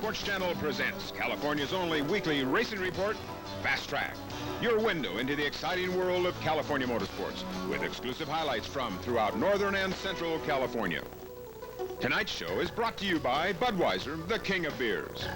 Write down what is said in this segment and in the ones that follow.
Sports Channel presents California's only weekly racing report, Fast Track. Your window into the exciting world of California motorsports with exclusive highlights from throughout Northern and Central California. Tonight's show is brought to you by Budweiser, the king of beers.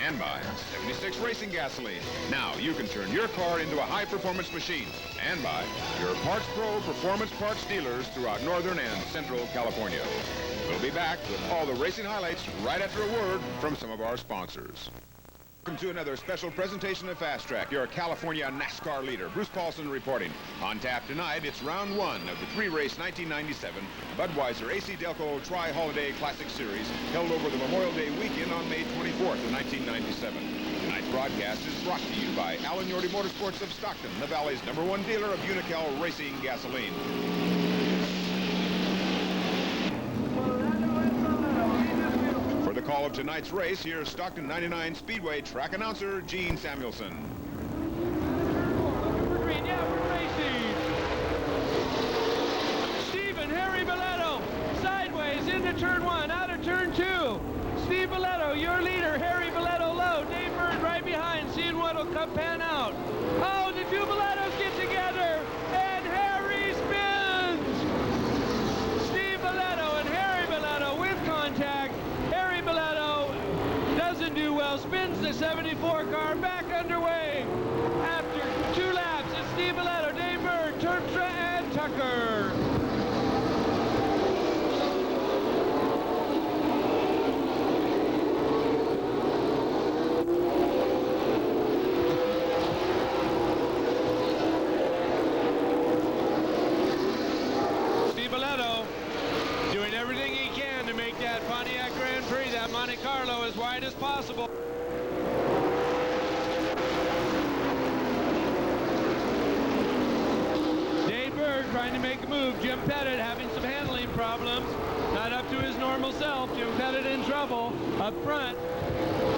And by 76 Racing Gasoline. Now you can turn your car into a high-performance machine. And by your Parts Pro Performance Parts dealers throughout Northern and Central California. We'll be back with all the racing highlights right after a word from some of our sponsors. Welcome to another special presentation of Fast Track. Your California NASCAR leader, Bruce Paulson, reporting. On tap tonight, it's round one of the three-race 1997 Budweiser AC Delco Tri-Holiday Classic Series held over the Memorial Day weekend on May 24th of 1997. Tonight's broadcast is brought to you by Alan Yorty Motorsports of Stockton, the Valley's #1 dealer of Unocal Racing Gasoline. For the call of tonight's race, here's Stockton 99 Speedway track announcer Gene Samuelson. Green, yeah, we're racing. Steve and Harry Belletto, sideways into turn one, out of turn two. Steve Belletto, your leader. Harry Belletto low. Dave Bird right behind, seeing what'll come pan out. Oh, the two Bellettos get together, and Harry spins. Steve Belletto and Harry Belletto with contact. Harry Belletto doesn't do well, spins the 74 car back underway. After 2 laps, it's Steve Belletto, Dave Bird, Terpstra, and Tucker. Steve Belletto doing everything he can to make that Pontiac Grand Prix, that Monte Carlo, as wide as possible. Dave Bird trying to make a move. Jim Pettit having some handling problems. Not up to his normal self. Jim Pettit in trouble up front.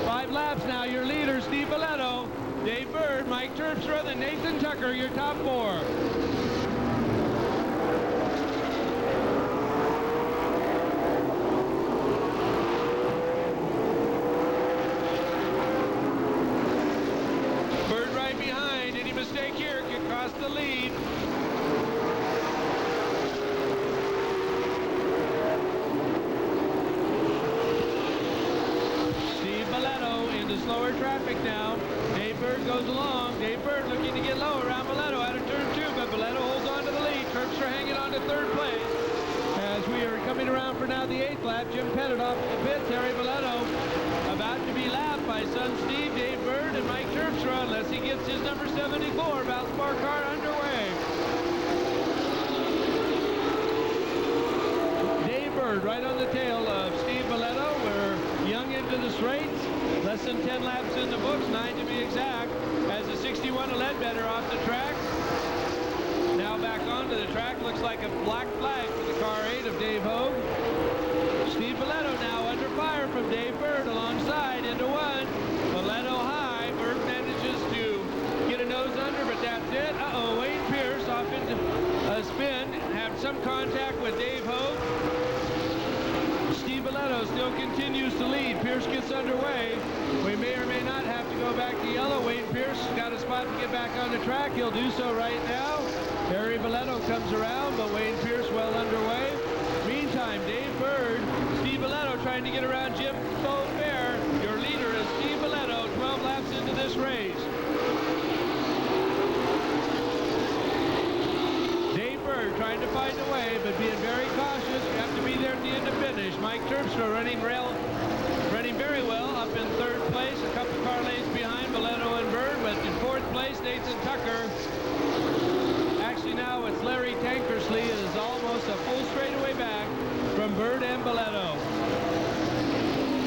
5 laps now. Your leader, Steve Belletto, Dave Bird, Mike Terpstra, then Nathan Tucker, your top 4. Mistake here could cost the lead. Steve Belletto into slower traffic now. Dave Bird goes along. Dave Bird looking to get low around Belletto out of turn 2, but Belletto holds on to the lead. Terpstra hanging on to 3rd place. As we are coming around for now the 8th lap, Jim Pettit off the pits. Harry Belletto about to be lapped by son Steve, Dave Bird, and Mike Terpstra, unless he gets his number 74 Valspar car underway. Dave Bird right on the tail of Steve Belletto. We're young into the straights. Less than 10 laps in the books, 9 to be exact, as the 61 of Ledbetter off the track. Now back onto the track. Looks like a black flag for the car 8 of Dave Hogue. Steve Belletto now under fire from Dave Bird alongside into 1. Belletto high. Bird manages to get a nose under, but that's it. Uh-oh, Wayne Pierce off into a spin. Have some contact with Dave Hogue. Steve Belletto still continues to lead. Pierce gets underway. We may or may not have to go back to yellow. Wayne Pierce got a spot to get back on the track. He'll do so right now. Harry Belletto comes around, but Wayne Pierce well underway. Meantime, Dave Bird, Steve Belletto trying to get around Jim Fair. Your leader is Steve Belletto, 12 laps into this race. Dave Bird trying to find a way, but being very cautious. You have to be there at the end to finish. Mike Terpstra running very well, up in 3rd place, a couple car lanes behind Belletto and Bird, but in 4th place, Nathan Tucker. Actually now it's Larry Tankersley. It is almost a full straightaway back from Bird and Belletto.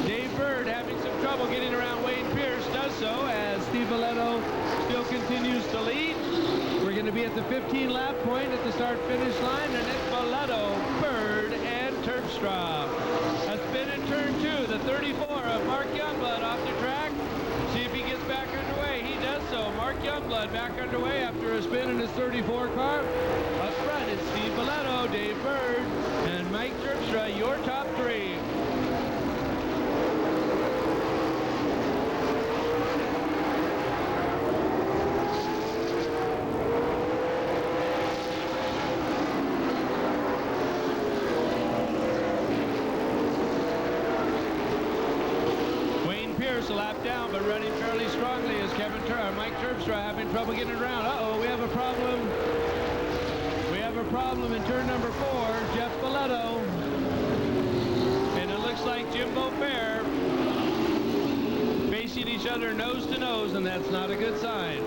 Dave Bird having some trouble getting around Wayne Pierce, does so as Steve Belletto still continues to lead. We're going to be at the 15-lap point at the start-finish line, and it's Belletto, Bird, and Terpstra. A spin in turn 2, the 34 of Mark Youngblood off the track. See if he gets back underway. He does so. Mark Youngblood back underway after a spin in his 34 car. Up front, it's Steve Belletto, Dave Bird, and Mike Terpstra, your top 3. almost a lap down, but running fairly strongly is Mike Terpstra having trouble getting around. Uh-oh, we have a problem. We have a problem in turn number 4, Jeff Belletto. And it looks like Jimbo Fair facing each other nose to nose, and that's not a good sign.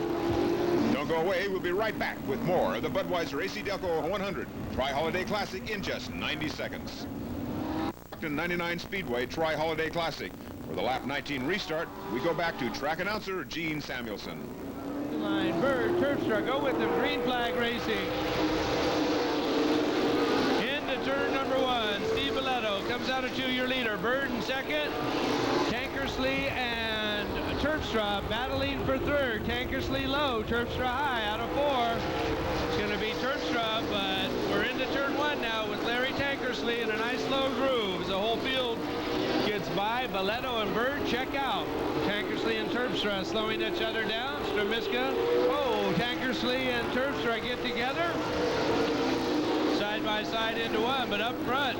Don't go away. We'll be right back with more of the Budweiser AC Delco 100 Tri-Holiday Classic in just 90 seconds. Stockton 99 Speedway Tri-Holiday Classic. For the lap 19 restart, we go back to track announcer Gene Samuelson. Line, Bird, Terpstra, go with them. Green flag racing. Into turn number 1. Steve Belletto comes out of 2, your leader. Bird in second. Tankersley and Terpstra battling for third. Tankersley low, Terpstra high out of 4. It's going to be Terpstra, but we're into turn 1 now with Larry Tankersley in a nice low groove. The whole field gets by. Belletto and Bird check out. Tankersley and Terpstra slowing each other down. Stramiska. Oh, Tankersley and Terpstra get together. Side by side into one, but up front,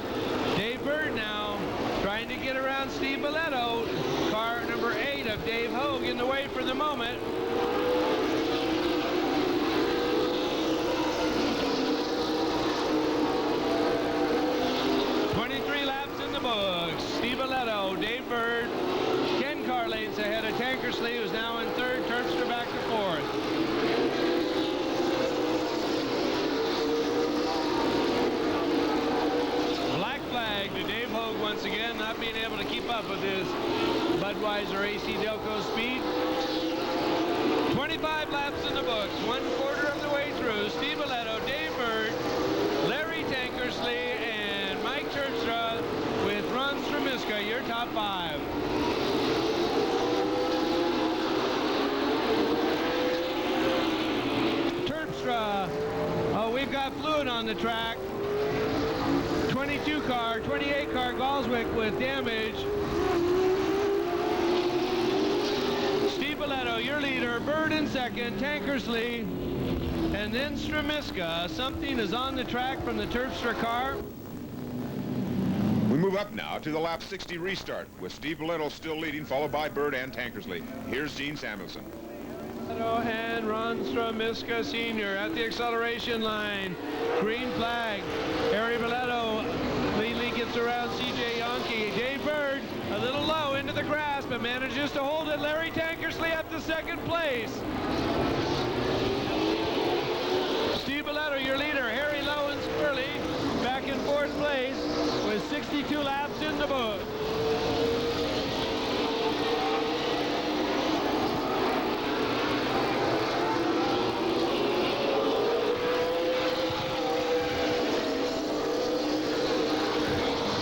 Dave Bird now trying to get around Steve Belletto. Car number 8 of Dave Hogue in the way for the moment. Steve Belletto, Dave Bird, Ken Carlanes ahead of Tankersley, who's now in third. Terpstra back to 4th. Black flag to Dave Hogue once again, not being able to keep up with his Budweiser AC Delco speed. 25 laps in the books, 1/4 of the way through. Steve Belletto, Dave Bird, Larry Tankersley, and Mike Terpstra with Ron Stramiska, your top 5. Terpstra, oh, we've got fluid on the track. 22 car, 28 car Galswick with damage. Steve Belletto, your leader. Bird in second, Tankersley, and then Stramiska. Something is on the track from the Terpstra car. We move up now to the lap 60 restart with Steve Belletto still leading, followed by Bird and Tankersley. Here's Gene Samuelson. Belletto and Ron Stramiska Sr. at the acceleration line. Green flag. Harry Belletto cleanly gets around C.J. Yonke. Dave Bird a little low into the grass, but manages to hold it. Larry Tankersley up to second place. Steve Belletto, your leader. Harry Lowe and Spurley back in 4th place with 62 laps in the book.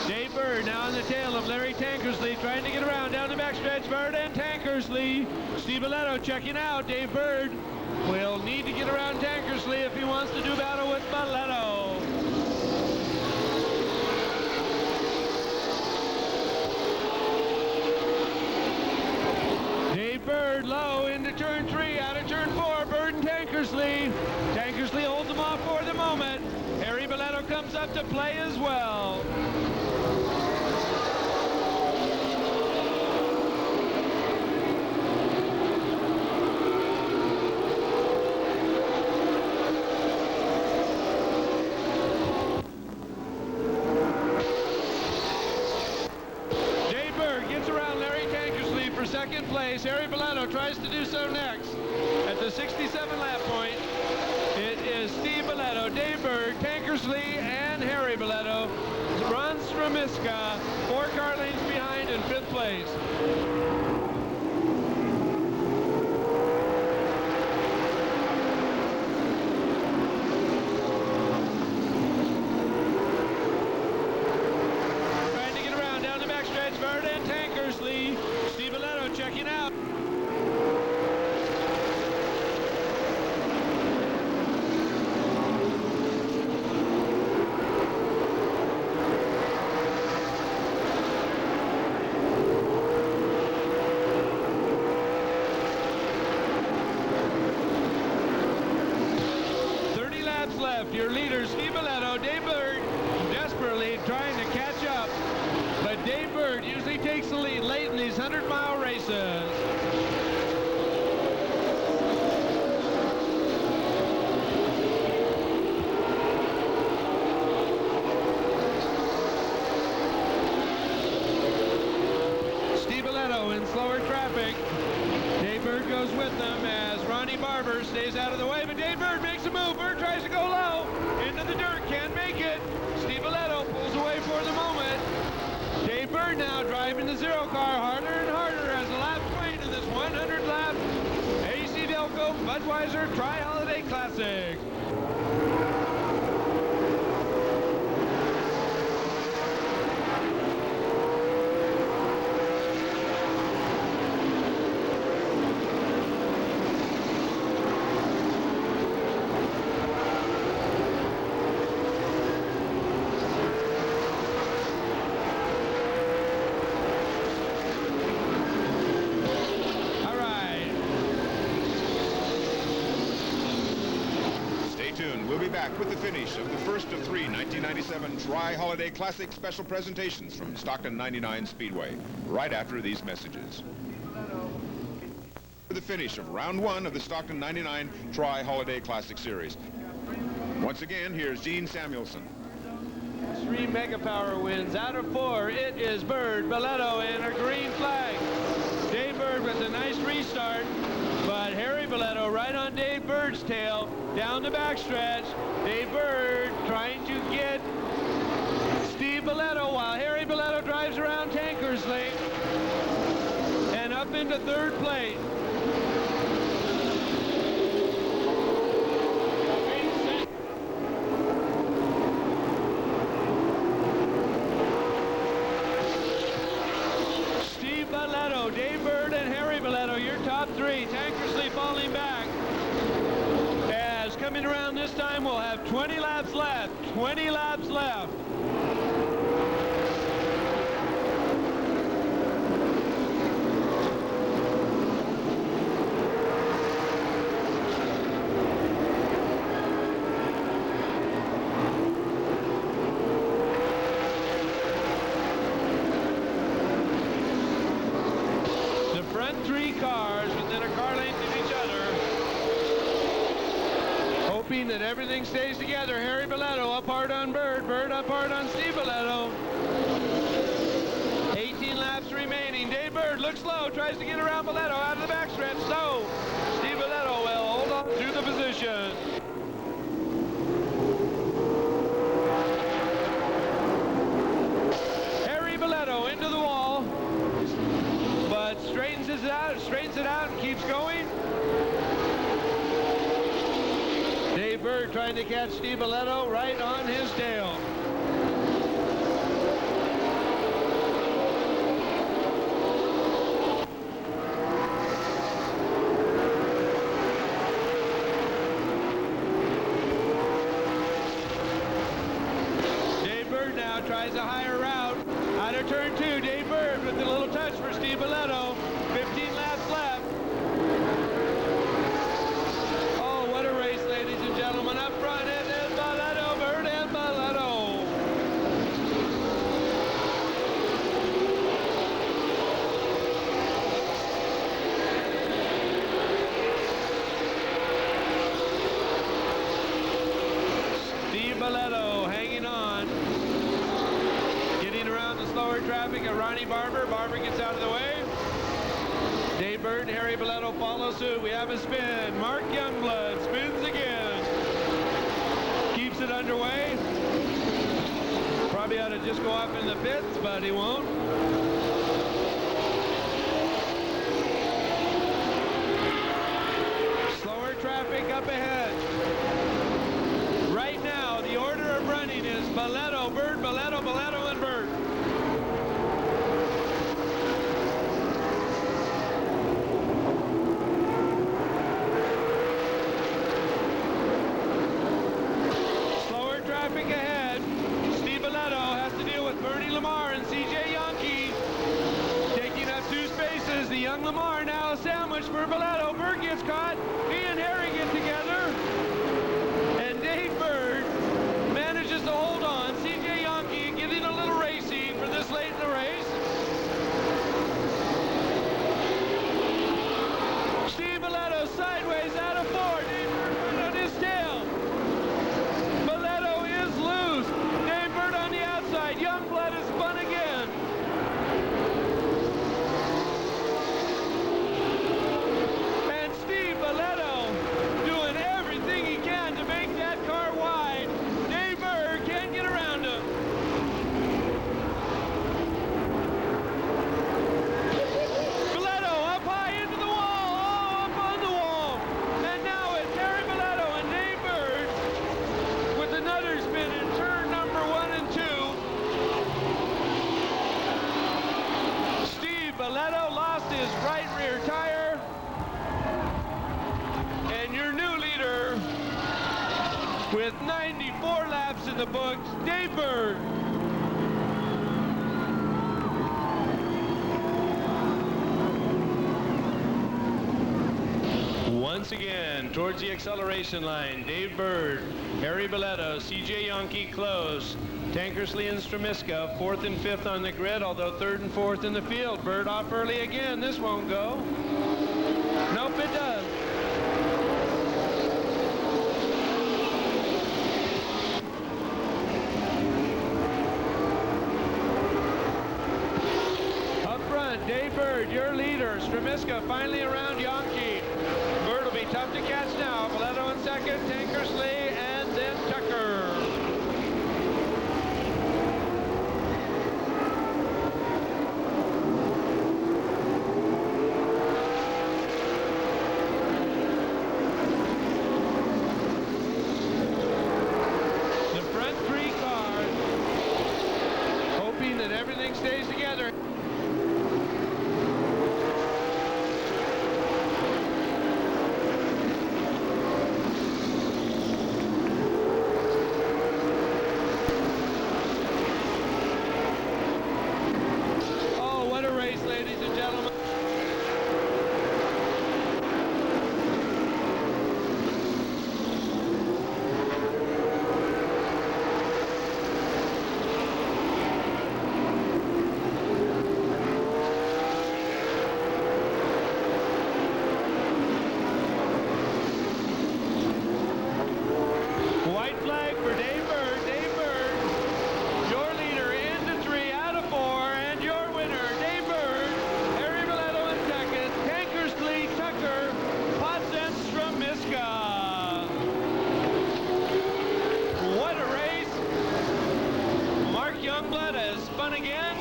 Dave Bird now on the tail of Larry Tankersley, trying to get around down the backstretch. Bird and Tankersley. Steve Belletto checking out. Dave Bird will need to get around Tankersley if he wants to do battle with Belletto. Dave Bird low into turn 3, out of turn 4. Bird and Tankersley. Tankersley holds them off for the moment. Harry Belletto comes up to play as well. Second place. Harry Belletto tries to do so next. At the 67 lap point, it is Steve Belletto, Dave Bird, Tankersley, and Harry Belletto. Ron Stramiska, 4 car lanes behind in 5th place. Trying to get around down the backstretch, Bird and Tankersley. Steve Belletto checking out. Left. Your leader, Steve Belletto, Dave Bird, desperately trying to catch up. But Dave Bird usually takes the lead late in these 100-mile races. slower traffic. Dave Bird goes with them as Ronnie Barber stays out of the way, but Dave Bird makes a move. Bird tries to go low into the dirt, can't make it. Steve Biletto pulls away for the moment. Dave Bird now driving the zero car harder and harder as the laps wane in this 100 lap AC Delco Budweiser Tri-Holiday Classic. We'll be back with the finish of the first of three 1997 Tri-Holiday Classic special presentations from Stockton 99 Speedway, right after these messages. For the finish of round one of the Stockton 99 Tri-Holiday Classic Series. Once again, here's Gene Samuelson. 3 Mega Power wins. Out of 4, it is Bird, Biletto, and a green flag. Dave Bird with a nice restart, but Harry Biletto right on Dave Bird's tail, down the backstretch. Dave Bird trying to get Steve Biletto while Harry Biletto drives around Tankersley and up into third place. Dave Bird and Harry Biletto, your top three. Tankersley falling back. As coming around this time, we'll have 20 laps left. 20 laps left. Three cars within a car length of each other, hoping that everything stays together. Harry Biletto up hard on Bird, Bird up hard on Steve Biletto. 18 laps remaining. Dave Bird looks low, tries to get around Biletto out of the backstretch. So Steve Biletto will hold on to the position. Harry Biletto into the wall, but straightens it out and keeps going. Dave Bird trying to catch Steve Biletto right on his tail. Dave Bird now tries a higher route. Out of turn two, Dave Bird with a little touch for Steve Biletto. 15 laps left. Oh, what a race, ladies and gentlemen. Up front, it is Biletto, Bird and Biletto. Steve Biletto hanging on. Getting around the slower traffic of Ronnie Barber. Barber gets out of the way. Dave Bird and Harry Biletto follow suit. We have a spin. Mark Youngblood spins again. Keeps it underway. Probably ought to just go off in the pits, but he won't. Slower traffic up ahead. Right now, the order of running is Biletto, Bird, Biletto, Biletto, and Bird. Slower traffic ahead. Steve Biletto has to deal with Bernie Lamar and C.J. Yonke. Taking up 2 spaces. The young Lamar now a sandwich for Biletto. Bird gets caught. He and Harry get together. And Dave Bird manages to hold on. C.J. Yonke getting a little racing for this late in the race. Steve Biletto sideways out of 4. Dave Bird on his tail. Biletto is loose. Dave Bird on the outside. Youngblood is spun again. with 94 laps in the books, Dave Bird. Once again, towards the acceleration line, Dave Bird, Harry Belletto, C.J. Yonke close. Tankersley and Stremiska, 4th and 5th on the grid, although 3rd and 4th in the field. Bird off early again. This won't go. Nope, it does. Up front, Dave Bird, your leader. Stremiska finally around Yonke. Bird will be tough to catch now. Belletto in second, Tankersley, and then Tucker. The front three cars hoping that everything stays together. Ladies and gentlemen. White flag for Dave Bird. Dave Bird, your leader into 3 out of 4, and your winner, Dave Bird. Harry Belletto in second. Tankersley, Tucker, Potts and Stremiska. What a race. Mark Youngblood has spun again.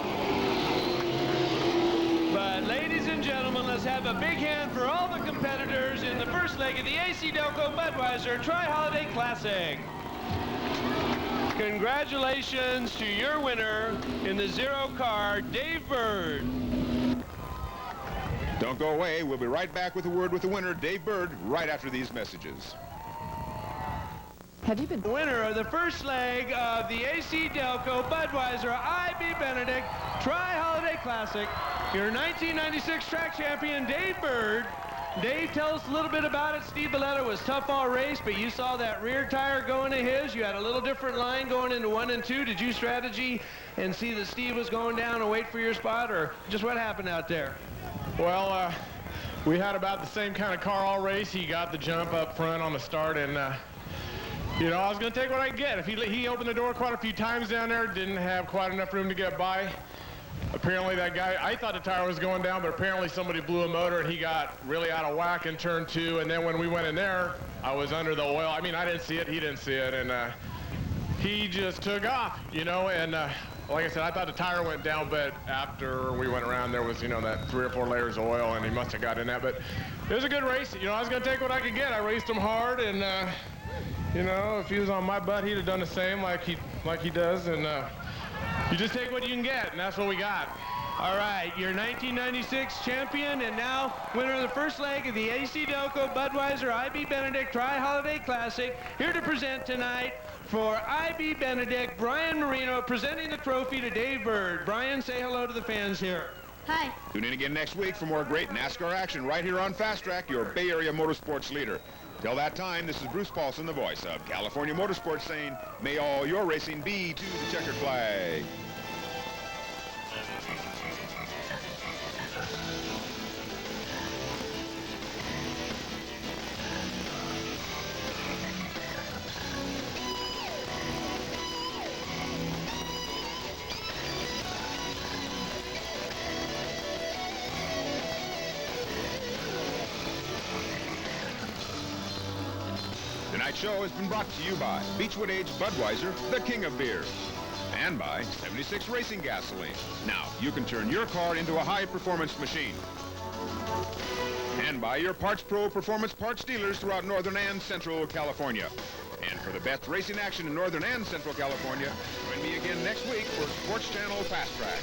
But ladies and gentlemen, let's have a big hand for all the competitors in the first leg of the AC Delco Budweiser Tri-Holiday Classic. Congratulations to your winner in the 0 car, Dave Bird. Don't go away. We'll be right back with a word with the winner, Dave Bird, right after these messages. Have you been Winner of the first leg of the AC Delco Budweiser I.B. Benedict Tri-Holiday Classic, your 1996 track champion, Dave Bird. Dave, tell us a little bit about it. Steve Belletto was tough all race, but you saw that rear tire going to his. You had a little different line going into 1 and 2. Did you strategy and see that Steve was going down and wait for your spot, or just what happened out there? Well, we had about the same kind of car all race. He got the jump up front on the start, and you know, I was going to take what I could get. If he opened the door quite a few times down there, didn't have quite enough room to get by. Apparently that guy, I thought the tire was going down, but apparently somebody blew a motor and he got really out of whack in turn 2. And then when we went in there, I was under the oil. I mean, I didn't see it, he didn't see it, and he just took off, you know. And like I said, I thought the tire went down, but after we went around, there was, you know, that 3 or 4 layers of oil, and he must have got in that. But it was a good race. You know, I was going to take what I could get. I raced him hard, and you know, if he was on my butt, he'd have done the same like he does. And you just take what you can get, and that's what we got. All right, your 1996 champion and now winner of the first leg of the AC Delco Budweiser I.B. Benedict Tri-Holiday Classic, here to present tonight for I.B. Benedict, Brian Marino, presenting the trophy to Dave Bird. Brian, say hello to the fans here. Hi. Tune in again next week for more great NASCAR action right here on Fast Track, your Bay Area motorsports leader. Till that time, this is Bruce Paulson, the voice of California Motorsports, saying, may all your racing be to the checkered flag. Tonight's show has been brought to you by Beechwood Aged Budweiser, the king of beer, and by 76 Racing Gasoline. Now, you can turn your car into a high-performance machine. And by your Parts Pro Performance Parts dealers throughout Northern and Central California. And for the best racing action in Northern and Central California, join me again next week for Sports Channel Fast Track.